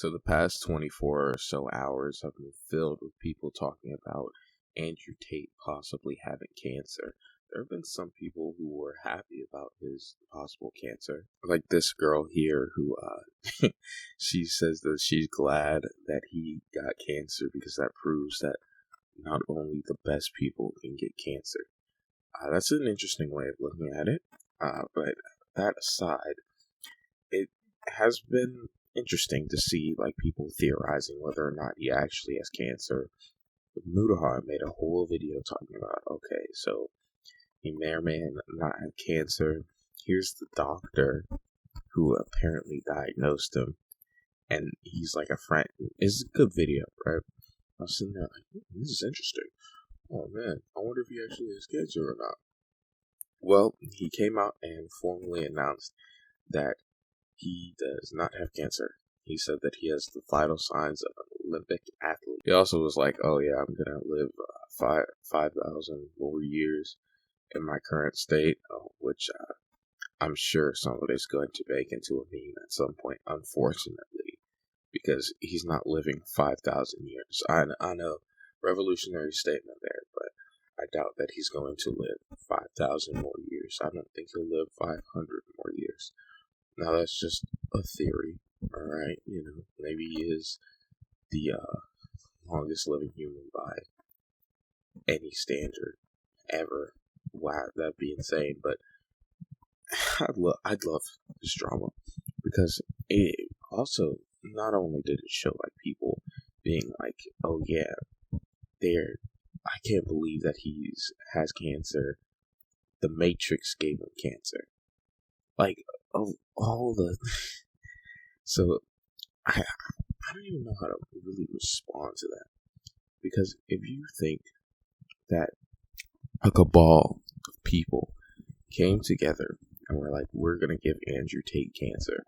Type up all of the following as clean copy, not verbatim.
So the past 24 or so hours have been filled with people talking about Andrew Tate possibly having cancer. There have been some people who were happy about his possible cancer, like this girl here who she says that she's glad that he got cancer because that proves that not only the best people can get cancer. That's an interesting way of looking at it. But that aside, it has been interesting to see like people theorizing whether or not he actually has cancer. Mudahar made a whole video talking about, okay, so he may or may not have cancer. Here's the doctor who apparently diagnosed him, and he's like a friend. It's a good video, right? I was sitting there like, this is interesting. Oh man, I wonder if he actually has cancer or not. Well, he came out and formally announced that he does not have cancer. He said that he has the vital signs of an Olympic athlete. He also was like, oh yeah, I'm going to live 5,000 more years in my current state, which I'm sure somebody's going to make into a meme at some point, unfortunately, because he's not living 5,000 years. I know, revolutionary statement there, but I doubt that he's going to live 5,000 more years. I don't think he'll live 500 more years. Now that's just a theory, alright? You know, maybe he is the longest living human by any standard ever. Wow, that'd be insane. But I'd love this drama because it also not only did it show like people being like, oh yeah, I can't believe that has cancer. The Matrix gave him cancer. Like, of all the so I don't even know how to really respond to that, because if you think that a cabal of people came together and were like, we're gonna give Andrew Tate cancer,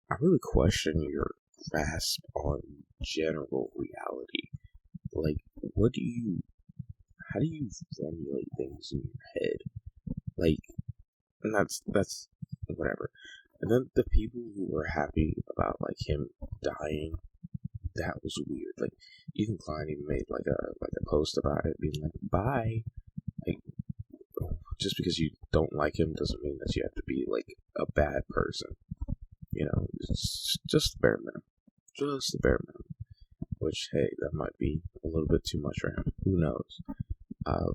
I really question your grasp on general reality. Like, how do you formulate things in your head? Like, and that's whatever. And then the people who were happy about like him dying, that was weird. Like, Ethan Klein even made like a post about it, being like, bye. Like, just because you don't like him doesn't mean that you have to be like a bad person. You know, it's just the bare minimum. Just the bare minimum. Which, hey, that might be a little bit too much for him. Who knows?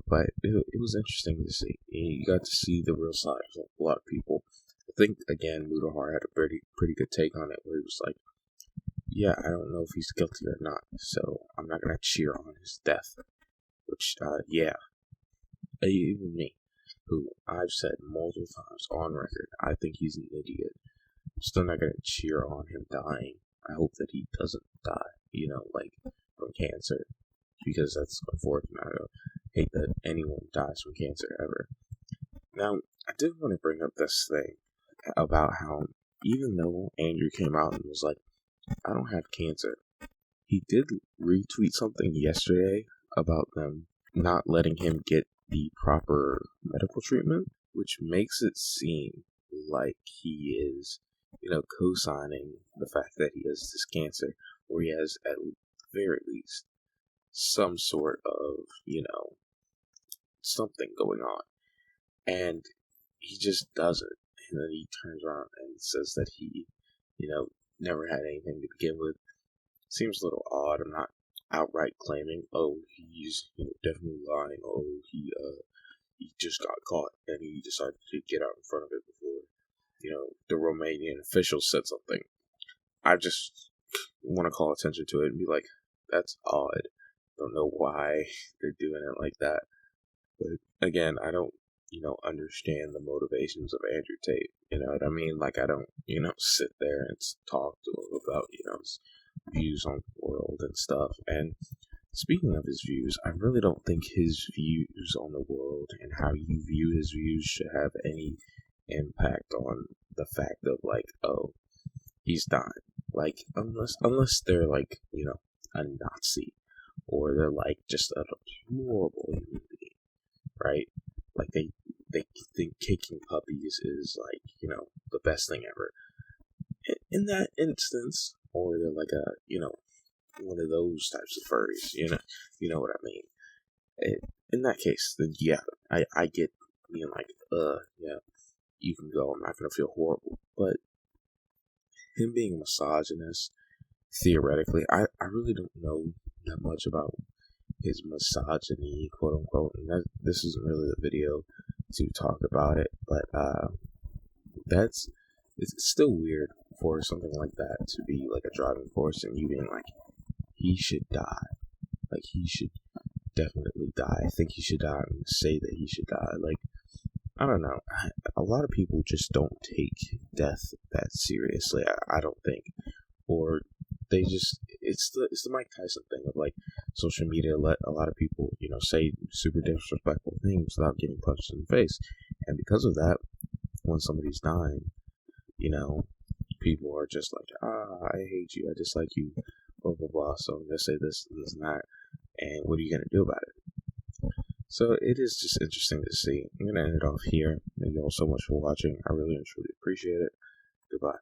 But it was interesting to see. You got to see the real sides of a lot of people. I think, again, Mudahar had a pretty good take on it, where he was like, yeah, I don't know if he's guilty or not, so I'm not going to cheer on his death. Which, yeah, even me, who I've said multiple times on record, I think he's an idiot. I'm still not going to cheer on him dying. I hope that he doesn't die, like from cancer, because that's unfortunate. I don't hate that anyone dies from cancer ever. Now, I did want to bring up this thing about how, even though Andrew came out and was like, I don't have cancer, he did retweet something yesterday about them not letting him get the proper medical treatment, which makes it seem like he is, co-signing the fact that he has this cancer, or he has at the very least some sort of, something going on. And he just doesn't. And then he turns around and says that he, never had anything to begin with. Seems a little odd. I'm not outright claiming, oh, he's definitely lying. Oh, he just got caught and he decided to get out in front of it before, the Romanian officials said something. I just want to call attention to it and be like, that's odd. Don't know why they're doing it like that. But again, I don't, understand the motivations of Andrew Tate. You know what I mean? Like, I don't, sit there and talk to him about, his views on the world and stuff. And speaking of his views, I really don't think his views on the world and how you view his views should have any impact on the fact of, like, oh, he's dying. Like, unless they're, like, a Nazi, or they're, like, just a deplorable human being, right? Like, they think kicking puppies is, like, the best thing ever. In that instance, or they're like a, one of those types of furries, you know what I mean. In that case, then yeah, I get being like, yeah, you can go. I'm not gonna feel horrible, but him being a misogynist, theoretically, I really don't know that much about his misogyny, quote unquote, and this isn't really the video to talk about it, but it's still weird for something like that to be like a driving force, and you being like, he should die, like he should definitely die. I think he should die, and say that he should die. Like, I don't know. A lot of people just don't take death that seriously. I don't think, or they just it's the Mike Tyson thing of like social media let a lot of people say super disrespectful things without getting punched in the face, and because of that, when somebody's dying, people are just like, I hate you, I dislike you, blah blah blah. So I'm gonna say this and that, and what are you gonna do about it? So it is just interesting to see. I'm gonna end it off here. Thank you all so much for watching. I really and truly appreciate it. Goodbye.